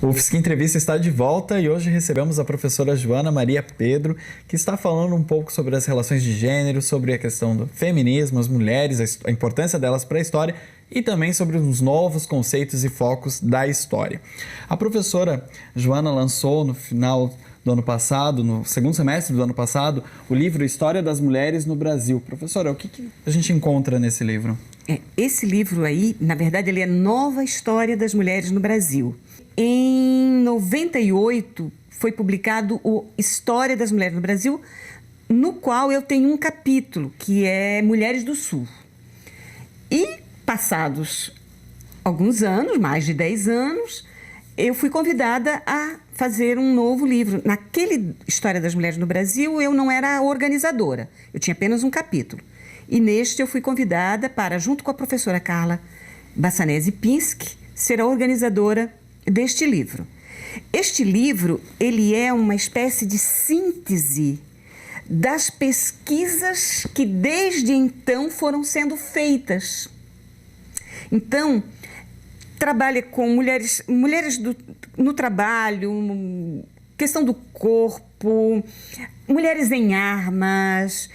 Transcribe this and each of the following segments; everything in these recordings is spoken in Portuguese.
O UFSC Entrevista está de volta e hoje recebemos a professora Joana Maria Pedro, que está falando um pouco sobre as relações de gênero, sobre a questão do feminismo, as mulheres, a importância delas para a história e também sobre os novos conceitos e focos da história. A professora Joana lançou no final do ano passado, no segundo semestre do ano passado, o livro História das Mulheres no Brasil. Professora, o que a gente encontra nesse livro? Esse livro aí, na verdade, ele é Nova História das Mulheres no Brasil. Em 98, foi publicado o História das Mulheres no Brasil, no qual eu tenho um capítulo, que é Mulheres do Sul. E, passados alguns anos, mais de 10 anos, eu fui convidada a fazer um novo livro. Naquele História das Mulheres no Brasil, eu não era a organizadora, eu tinha apenas um capítulo. E neste eu fui convidada para, junto com a professora Carla Bassanese Pinsky, ser a organizadora deste livro. Este livro, ele é uma espécie de síntese das pesquisas que desde então foram sendo feitas. Então, trabalha com mulheres no trabalho, questão do corpo, mulheres em armas,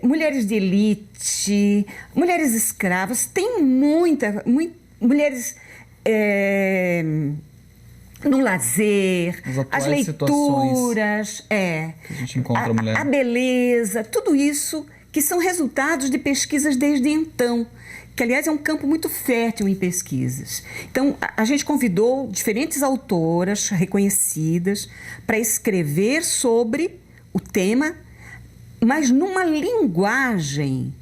mulheres de elite, mulheres escravas, tem mulheres no lazer, as leituras, que a gente encontra a beleza, tudo isso que são resultados de pesquisas desde então, que aliás é um campo muito fértil em pesquisas. Então a gente convidou diferentes autoras reconhecidas para escrever sobre o tema, mas numa linguagem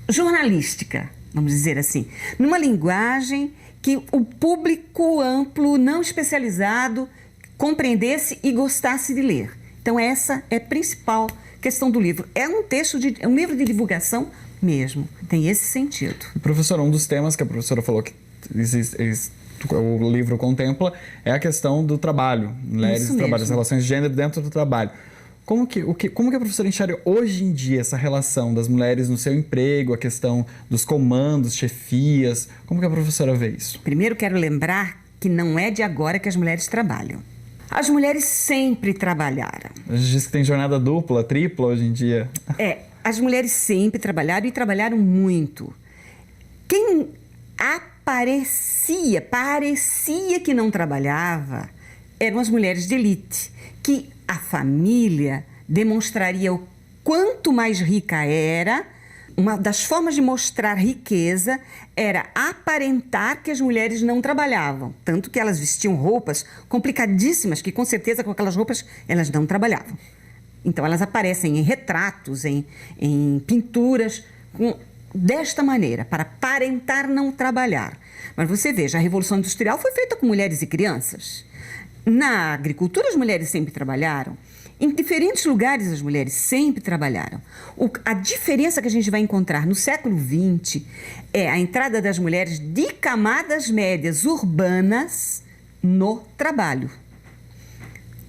jornalística, vamos dizer assim, numa linguagem que o público amplo, não especializado, compreendesse e gostasse de ler. Então essa é a principal questão do livro. É um livro de divulgação mesmo, tem esse sentido. Professora, um dos temas que a professora falou que o livro contempla é a questão do trabalho, mulheres e trabalho, as relações de gênero dentro do trabalho. Como que a professora enxerga hoje em dia essa relação das mulheres no seu emprego, a questão dos comandos, chefias? Como que a professora vê isso? Primeiro, quero lembrar que não é de agora que as mulheres trabalham. As mulheres sempre trabalharam. A gente diz que tem jornada dupla, tripla hoje em dia. As mulheres sempre trabalharam e trabalharam muito. Quem parecia que não trabalhava, eram as mulheres de elite, que a família demonstraria o quanto mais rica era. Uma das formas de mostrar riqueza era aparentar que as mulheres não trabalhavam, tanto que elas vestiam roupas complicadíssimas, que com certeza com aquelas roupas elas não trabalhavam. Então elas aparecem em retratos, em pinturas, desta maneira, para aparentar não trabalhar. Mas você veja, a Revolução Industrial foi feita com mulheres e crianças. Na agricultura, as mulheres sempre trabalharam. Em diferentes lugares, as mulheres sempre trabalharam. A diferença que a gente vai encontrar no século XX é a entrada das mulheres de camadas médias urbanas no trabalho.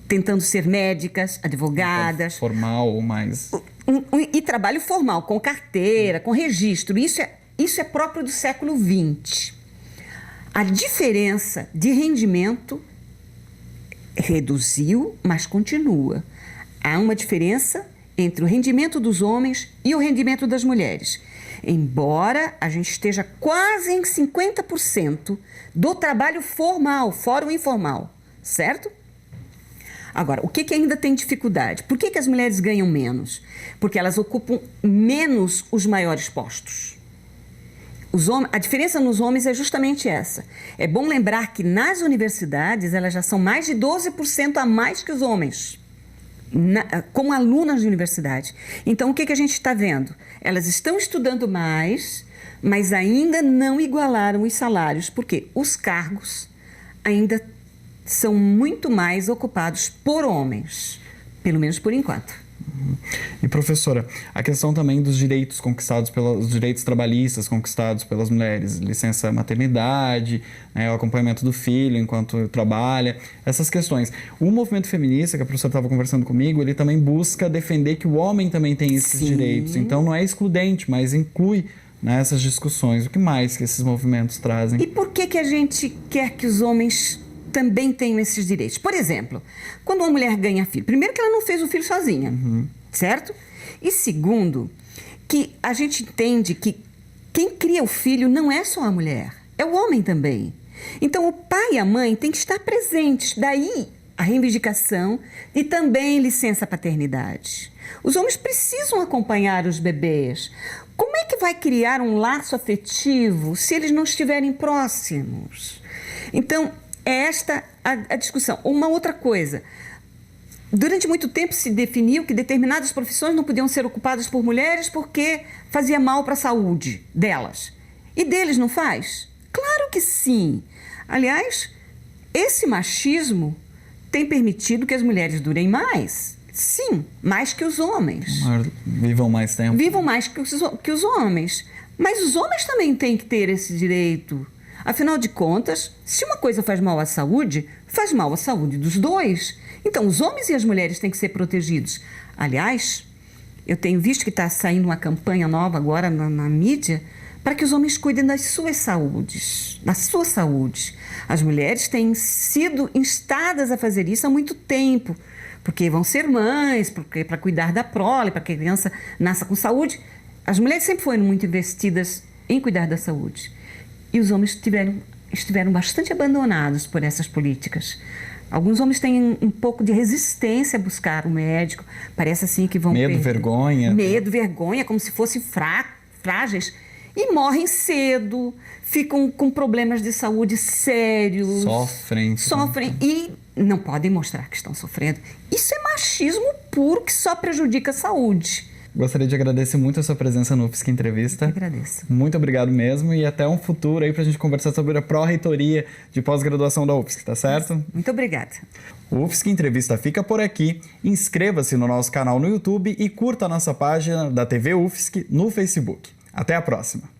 Tentando ser médicas, advogadas. Formal ou mais... E trabalho formal, com carteira, com registro. Isso é próprio do século XX. A diferença de rendimento reduziu, mas continua. Há uma diferença entre o rendimento dos homens e o rendimento das mulheres. Embora a gente esteja quase em 50% do trabalho formal, fora o informal, certo? Agora, o que ainda tem dificuldade? Por que as mulheres ganham menos? Porque elas ocupam menos os maiores postos. A diferença nos homens é justamente essa. É bom lembrar que nas universidades elas já são mais de 12% a mais que os homens, como alunas de universidade. Então, o que a gente está vendo? Elas estão estudando mais, mas ainda não igualaram os salários, porque os cargos ainda são muito mais ocupados por homens, pelo menos por enquanto. E professora, a questão também dos direitos conquistados os direitos trabalhistas conquistados pelas mulheres, licença maternidade, né, o acompanhamento do filho enquanto trabalha, essas questões. O movimento feminista, que a professora estava conversando comigo, ele também busca defender que o homem também tem esses direitos. Então não é excludente, mas inclui né, essas discussões? O que mais que esses movimentos trazem? E por que a gente quer que os homens também tenham esses direitos? Por exemplo, quando uma mulher ganha filho, primeiro que ela não fez o filho sozinha, certo? E segundo, que a gente entende que quem cria o filho não é só a mulher, é o homem também. Então o pai e a mãe têm que estar presentes, daí a reivindicação e também licença paternidade. Os homens precisam acompanhar os bebês. Como é que vai criar um laço afetivo se eles não estiverem próximos? Então, é esta a discussão. Uma outra coisa, durante muito tempo se definiu que determinadas profissões não podiam ser ocupadas por mulheres porque fazia mal para a saúde delas. E deles não faz? Claro que sim. Aliás, esse machismo tem permitido que as mulheres durem mais. Sim, mais que os homens. Vivam mais tempo. Vivam mais que os homens. Mas os homens também têm que ter esse direito. Afinal de contas, se uma coisa faz mal à saúde, faz mal à saúde dos dois. Então, os homens e as mulheres têm que ser protegidos. Aliás, eu tenho visto que está saindo uma campanha nova agora na mídia para que os homens cuidem das suas saúdes, da sua saúde. As mulheres têm sido instadas a fazer isso há muito tempo, porque vão ser mães, porque para cuidar da prole, para que a criança nasça com saúde. As mulheres sempre foram muito investidas em cuidar da saúde. E os homens estiveram bastante abandonados por essas políticas. Alguns homens têm um pouco de resistência a buscar um médico. Parece assim que vão Medo, vergonha. Medo, vergonha, como se fossem frágeis. E morrem cedo, ficam com problemas de saúde sérios. Sofrem e não podem mostrar que estão sofrendo. Isso é machismo puro que só prejudica a saúde. Gostaria de agradecer muito a sua presença no UFSC Entrevista. Eu agradeço. Muito obrigado mesmo e até um futuro aí pra gente conversar sobre a pró-reitoria de pós-graduação da UFSC, tá certo? Muito obrigada. O UFSC Entrevista fica por aqui. Inscreva-se no nosso canal no YouTube e curta a nossa página da TV UFSC no Facebook. Até a próxima!